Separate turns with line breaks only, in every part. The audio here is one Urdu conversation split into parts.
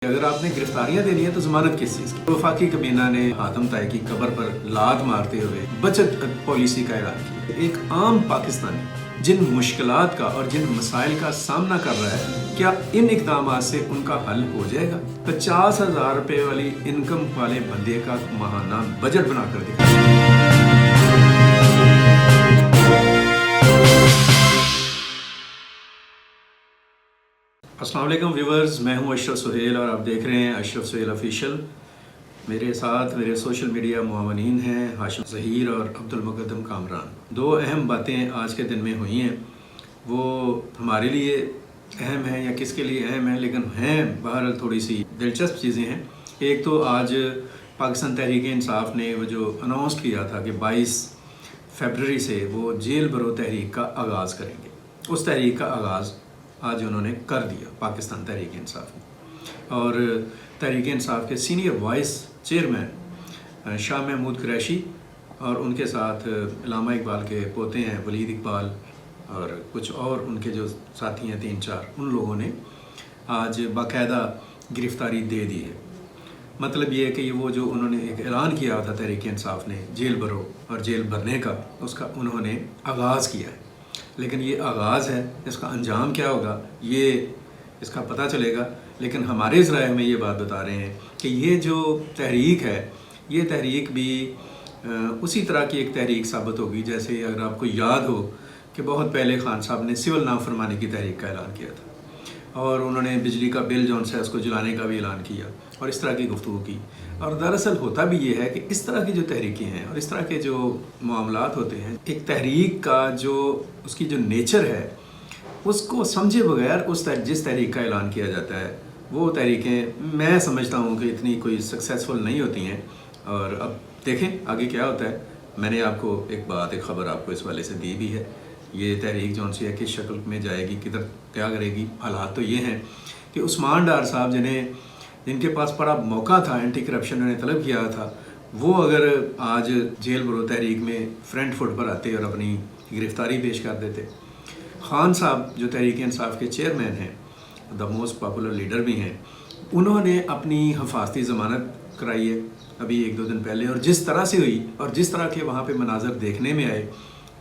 اگر آپ نے گرفتاریاں دینی ہیں تو ضمانت کس چیز کی؟ وفاقی کابینہ نے حاتم طائی کی قبر پر لات مارتے ہوئے بچت پالیسی کا اعلان کیا۔ ایک عام پاکستانی جن مشکلات کا اور جن مسائل کا سامنا کر رہا ہے، کیا ان اقدامات سے ان کا حل ہو جائے گا؟ 50,000 روپے والی انکم والے بندے کا ماہانہ بجٹ بنا کر دکھا۔ السلام علیکم ویورز، میں ہوں اشرف سہیل اور آپ دیکھ رہے ہیں اشرف سہیل آفیشیل۔ میرے ساتھ میرے سوشل میڈیا معاونین ہیں ہاشم ظہیر اور عبد المقدم کامران۔ دو اہم باتیں آج کے دن میں ہوئی ہیں، وہ ہمارے لیے اہم ہیں یا کس کے لیے اہم ہیں، لیکن ہیں بہرحال تھوڑی سی دلچسپ چیزیں ہیں۔ ایک تو آج پاکستان تحریک انصاف نے وہ جو اناؤنس کیا تھا کہ 22 فیبرری سے وہ جیل برو تحریک کا آغاز کریں گے، اس تحریک کا آغاز آج انہوں نے کر دیا پاکستان تحریک انصاف نے۔ اور تحریک انصاف کے senior vice chairman Shah Mahmood Qureshi اور ان کے ساتھ علامہ اقبال کے پوتے ہیں ولید اقبال اور کچھ اور ان کے جو ساتھی ہیں 3-4، ان لوگوں نے آج باقاعدہ گرفتاری دے دی ہے۔ مطلب یہ ہے کہ وہ جو انہوں نے ایک اعلان کیا تھا تحریک انصاف نے جیل برو اور جیل بھرنے کا، اس کا انہوں نے آغاز کیا ہے۔ لیکن یہ آغاز ہے، اس کا انجام کیا ہوگا یہ اس کا پتہ چلے گا۔ لیکن ہمارے ذرائع میں یہ بات بتا رہے ہیں کہ یہ جو تحریک ہے، یہ تحریک بھی اسی طرح کی ایک تحریک ثابت ہوگی جیسے اگر آپ کو یاد ہو کہ بہت پہلے خان صاحب نے سول نافرمانی کی تحریک کا اعلان کیا تھا اور انہوں نے بجلی کا بل جو ہے اس کو جلانے کا بھی اعلان کیا اور اس طرح کی گفتگو کی۔ اور دراصل ہوتا بھی یہ ہے کہ اس طرح کی جو تحریکیں ہیں اور اس طرح کے جو معاملات ہوتے ہیں، ایک تحریک کا جو اس کی جو نیچر ہے اس کو سمجھے بغیر جس تحریک کا اعلان کیا جاتا ہے، وہ تحریکیں میں سمجھتا ہوں کہ اتنی کوئی سکسیسفل نہیں ہوتی ہیں۔ اور اب دیکھیں آگے کیا ہوتا ہے۔ میں نے آپ کو ایک خبر آپ کو اس والے سے دی بھی ہے، یہ تحریک جون سی ہے کس شکل میں جائے گی، کدھر کیا کرے گی۔ حالات تو یہ ہیں کہ عثمان ڈار صاحب جن کے پاس بڑا موقع تھا، اینٹی کرپشن نے طلب کیا تھا، وہ اگر آج جیل برو تحریک میں فرنٹ فٹ پر آتے اور اپنی گرفتاری پیش کر دیتے۔ خان صاحب جو تحریک انصاف کے چیئرمین ہیں، دا موسٹ پاپولر لیڈر بھی ہیں، انہوں نے اپنی حفاظتی ضمانت کرائی ہے ابھی 1-2 دن پہلے، اور جس طرح سے ہوئی اور جس طرح کے وہاں پہ مناظر دیکھنے میں آئے،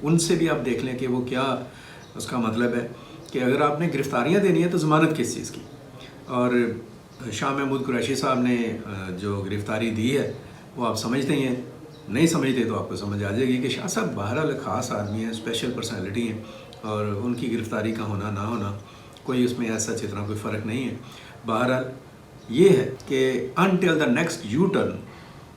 ان سے بھی آپ دیکھ لیں کہ وہ کیا اس کا مطلب ہے کہ اگر آپ نے گرفتاریاں دینی ہیں تو ضمانت کس چیز کی۔ اور شاہ محمود قریشی صاحب نے جو گرفتاری دی ہے وہ آپ سمجھتے ہیں، نہیں سمجھتے تو آپ کو سمجھ آ جائے گی کہ شاہ صاحب بہرحال خاص آدمی ہیں، اسپیشل پرسنالٹی ہیں، اور ان کی گرفتاری کا ہونا نہ ہونا کوئی اس میں ایسا چتنا کوئی فرق نہیں ہے۔ بہرحال یہ ہے کہ until the next U turn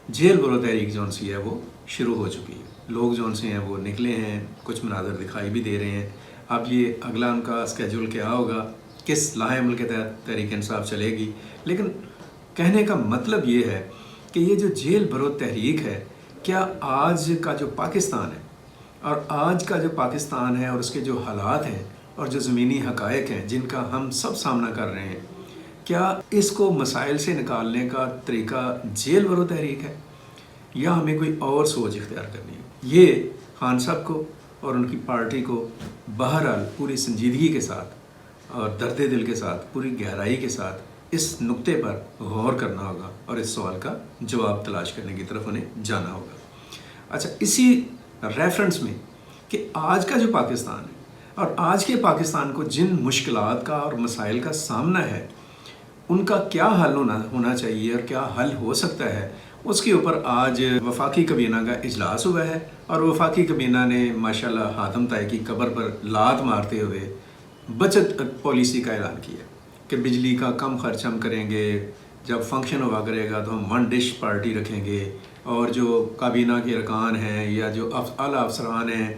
جیل برو تحریک جون سی ہے وہ شروع ہو چکی ہے۔ لوگ جون سے ہیں وہ نکلے ہیں، کچھ مناظر دکھائی بھی دے رہے ہیں۔ اب یہ اگلا ان کا اسکیجول کیا ہوگا، کس لاہ عمل کے تحت تحریک انصاف چلے گی۔ لیکن کہنے کا مطلب یہ ہے کہ یہ جو جیل برو تحریک ہے، کیا آج کا جو پاکستان ہے اور آج کا جو پاکستان ہے اور اس کے جو حالات ہیں اور جو زمینی حقائق ہیں جن کا ہم سب سامنا کر رہے ہیں، کیا اس کو مسائل سے نکالنے کا طریقہ جیل برو تحریک ہے یا ہمیں کوئی اور سوچ اختیار کرنی ہے؟ یہ خان صاحب کو اور ان کی پارٹی کو بہرحال پوری سنجیدگی کے ساتھ اور درد دل کے ساتھ، پوری گہرائی کے ساتھ اس نقطے پر غور کرنا ہوگا اور اس سوال کا جواب تلاش کرنے کی طرف انہیں جانا ہوگا۔ اچھا، اسی ریفرنس میں کہ آج کا جو پاکستان ہے اور آج کے پاکستان کو جن مشکلات کا اور مسائل کا سامنا ہے، ان کا کیا حل ہونا چاہیے اور کیا حل ہو سکتا ہے، اس کے اوپر آج وفاقی کابینہ کا اجلاس ہوا ہے۔ اور وفاقی کابینہ نے ماشاءاللہ حاتم طائی کی قبر پر لات مارتے ہوئے بچت پالیسی کا اعلان کیا کہ بجلی کا کم خرچ ہم کریں گے، جب فنکشن ہوا کرے گا تو ہم 1 ڈش پارٹی رکھیں گے، اور جو کابینہ کے ارکان ہیں یا جو اعلیٰ افسران ہیں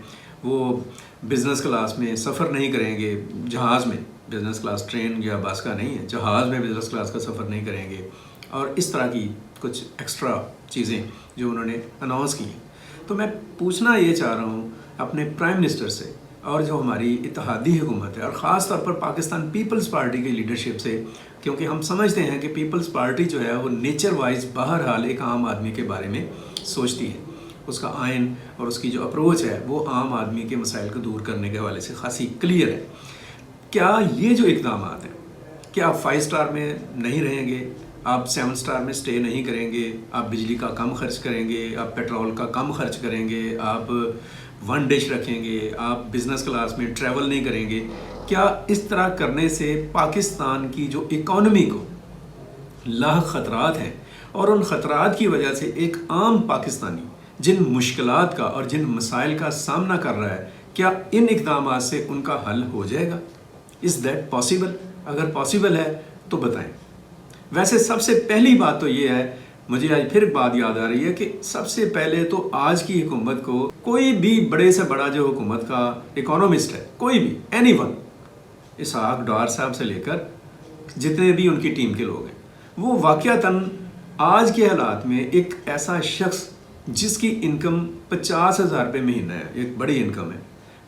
وہ بزنس کلاس میں سفر نہیں کریں گے، جہاز میں، بزنس کلاس ٹرین یا بس کا نہیں ہے، جہاز میں بزنس کلاس کا سفر نہیں کریں گے، اور اس طرح کی کچھ ایکسٹرا چیزیں جو انہوں نے اناؤنس کی ہیں۔ تو میں پوچھنا یہ چاہ رہا ہوں اپنے پرائم منسٹر سے اور جو ہماری اتحادی حکومت ہے، اور خاص طور پر پاکستان پیپلز پارٹی کی لیڈرشپ سے، کیونکہ ہم سمجھتے ہیں کہ پیپلز پارٹی جو ہے وہ نیچر وائز بہرحال ایک عام آدمی کے بارے میں سوچتی ہے، اس کا آئین اور اس کی جو اپروچ ہے وہ عام آدمی کے مسائل کو دور کرنے کے حوالے سے خاصی کلیئر ہے۔ کیا یہ جو اقدامات ہیں کہ آپ 5 اسٹار میں نہیں رہیں گے، آپ 7 اسٹار میں سٹے نہیں کریں گے، آپ بجلی کا کم خرچ کریں گے، آپ پیٹرول کا کم خرچ کریں گے، آپ 1 ڈش رکھیں گے، آپ بزنس کلاس میں ٹریول نہیں کریں گے. کیا اس طرح کرنے سے پاکستان کی جو اکانومی کو لاحق خطرات ہیں، اور ان خطرات کی وجہ سے ایک عام پاکستانی جن مشکلات کا اور جن مسائل کا سامنا کر رہا ہے، کیا ان اقدامات سے ان کا حل ہو جائے گا؟ Is that possible? اگر پاسبل ہے تو بتائیں. ویسے سب سے پہلی بات تو یہ ہے، مجھے آج پھر بات یاد آ رہی ہے کہ سب سے پہلے تو آج کی حکومت کو، کوئی بھی بڑے سے بڑا جو حکومت کا اکانومسٹ ہے، کوئی بھی اینی ون، اسحاق ڈار صاحب سے لے کر جتنے بھی ان کی ٹیم کے لوگ ہیں، وہ واقعتاً آج کے حالات میں ایک ایسا شخص جس کی انکم 50,000 روپے مہینہ ہے، ایک بڑی انکم ہے،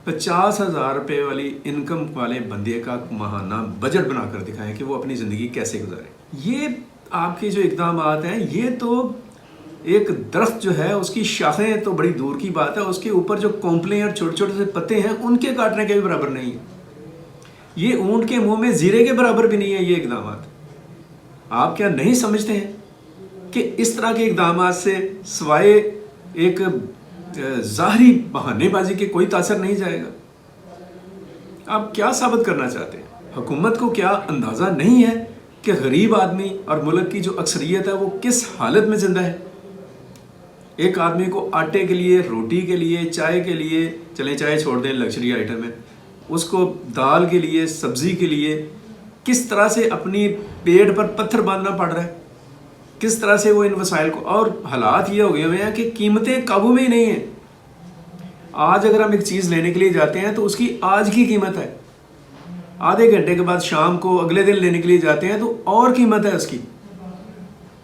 50,000 روپے والی انکم والے بندے کا ماہانہ بجٹ بنا کر دکھائیں کہ وہ اپنی زندگی کیسے گزارے. یہ آپ کے جو اقدامات ہیں، یہ تو ایک درخت جو ہے اس کی شاخیں تو بڑی دور کی بات ہے، اس کے اوپر جو کونپلیں اور چھوٹے چھوٹے سے پتے ہیں ان کے کاٹنے کے بھی برابر نہیں ہے. یہ اونٹ کے منہ میں زیرے کے برابر بھی نہیں ہے یہ اقدامات. آپ کیا نہیں سمجھتے ہیں کہ اس طرح کے اقدامات سے سوائے ایک ظاہری بہانے بازی کے کوئی تاثر نہیں جائے گا؟ آپ کیا ثابت کرنا چاہتے ہیں؟ حکومت کو کیا اندازہ نہیں ہے کہ غریب آدمی اور ملک کی جو اکثریت ہے وہ کس حالت میں زندہ ہے؟ ایک آدمی کو آٹے کے لیے، روٹی کے لیے، چائے کے لیے، چلیں چائے چھوڑ دیں لگژری آئٹم ہے، اس کو دال کے لیے، سبزی کے لیے کس طرح سے اپنی پیٹ پر پتھر باندھنا پڑ رہا ہے، کس طرح سے وہ ان وسائل کو، اور حالات یہ ہو گئے ہوئے ہیں کہ قیمتیں قابو میں ہی نہیں ہیں. آج اگر ہم ایک چیز لینے کے لیے جاتے ہیں تو اس کی آج کی قیمت ہے، آدھے گھنٹے کے بعد شام کو اگلے دن لینے کے لیے جاتے ہیں تو اور قیمت ہے اس کی.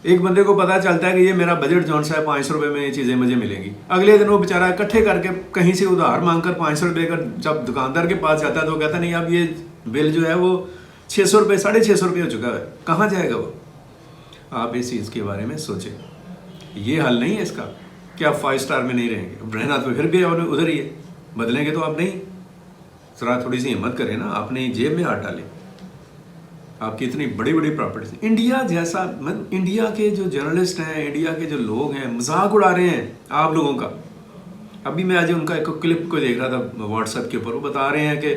ایک بندے کو پتہ چلتا ہے کہ یہ میرا بجٹ جون سا ہے، 500 روپے میں یہ چیزیں مجھے ملیں گی، اگلے دن وہ بیچارہ اکٹھے کر کے کہیں سے ادھار مانگ کر 500 روپے کا جب دکاندار کے پاس جاتا ہے تو وہ کہتا ہے نہیں، اب یہ بل جو ہے وہ 600 روپے 650 روپے ہو چکا ہے، کہاں جائے گا وہ؟ آپ اس چیز کے بارے میں سوچیں. یہ حل نہیں ہے اس کا کہ آپ 5 اسٹار میں نہیں رہیں گے، رہنا تو پھر بھی ادھر ہی ہے، بدلیں گے تو آپ نہیں. ذرا تھوڑی سی ہمت کریں نا، اپنی جیب میں ہاتھ ڈالیں. آپ کی اتنی بڑی بڑی پراپرٹیز، انڈیا جیسا، انڈیا کے جو جرنلسٹ ہیں، انڈیا کے جو لوگ ہیں، مذاق اڑا رہے ہیں آپ لوگوں کا. ابھی میں آج ان کا ایک کلپ کو دیکھ رہا تھا واٹس ایپ کے اوپر، وہ بتا رہے ہیں کہ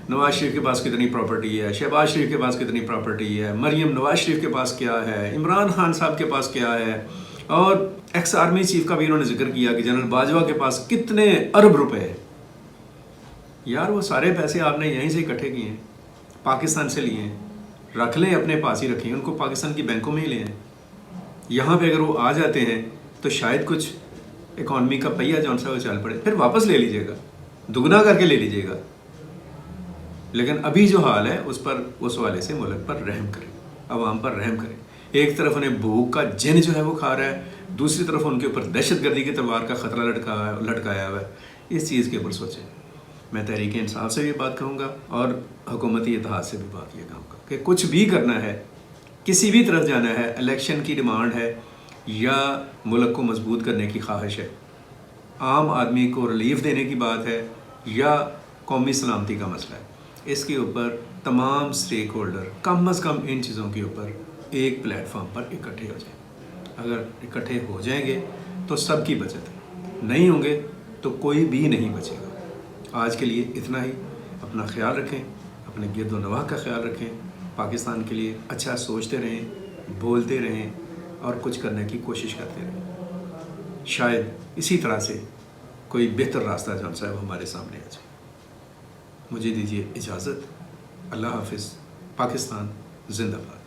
نواز شریف کے پاس کتنی پراپرٹی ہے، شہباز شریف کے پاس کتنی پراپرٹی ہے، مریم نواز شریف کے پاس کیا ہے، عمران خان صاحب کے پاس کیا ہے، اور ایکس آرمی چیف کا بھی انہوں نے ذکر کیا کہ جنرل باجوہ کے پاس کتنے ارب روپے ہیں. یار وہ سارے پیسے آپ نے یہیں سے اکٹھے کیے ہیں، پاکستان سے لیے ہیں، رکھ لیں اپنے پاس ہی رکھیں، ان کو پاکستان کی بینکوں میں ہی لیں. یہاں پہ اگر وہ آ جاتے ہیں تو شاید کچھ اکانومی کا پہیہ جون سا وہ چل پڑے، پھر واپس لے لیجیے گا، دگنا کر کے لے لیجیے گا. لیکن ابھی جو حال ہے اس پر، اس والے سے ملک پر رحم کریں، عوام پر رحم کریں. ایک طرف انہیں بھوک کا جن جو ہے وہ کھا رہا ہے، دوسری طرف ان کے اوپر دہشت گردی کی تلوار کا خطرہ لٹکایا ہوا ہے. اس چیز کے اوپر سوچیں. میں تحریک انصاف سے بھی بات کہوں گا اور حکومتی اتحاد سے بھی بات یہ کہوں گا کہ کچھ بھی کرنا ہے، کسی بھی طرف جانا ہے، الیکشن کی ڈیمانڈ ہے یا ملک کو مضبوط کرنے کی خواہش ہے، عام آدمی کو ریلیف دینے کی بات ہے یا قومی سلامتی کا مسئلہ ہے، اس کے اوپر تمام سٹیک ہولڈر کم از کم ان چیزوں کے اوپر ایک پلیٹ فارم پر اکٹھے ہو جائیں. اگر اکٹھے ہو جائیں گے تو سب کی بچت ہے، نہیں ہوں گے تو کوئی بھی نہیں بچے گا. آج کے لیے اتنا ہی. اپنا خیال رکھیں، اپنے گرد و نواح کا خیال رکھیں، پاکستان کے لیے اچھا سوچتے رہیں، بولتے رہیں اور کچھ کرنے کی کوشش کرتے رہیں. شاید اسی طرح سے کوئی بہتر راستہ جون سا ہے وہ ہمارے سامنے آ جائے. مجھے دیجیے اجازت. اللہ حافظ. پاکستان زندہ باد.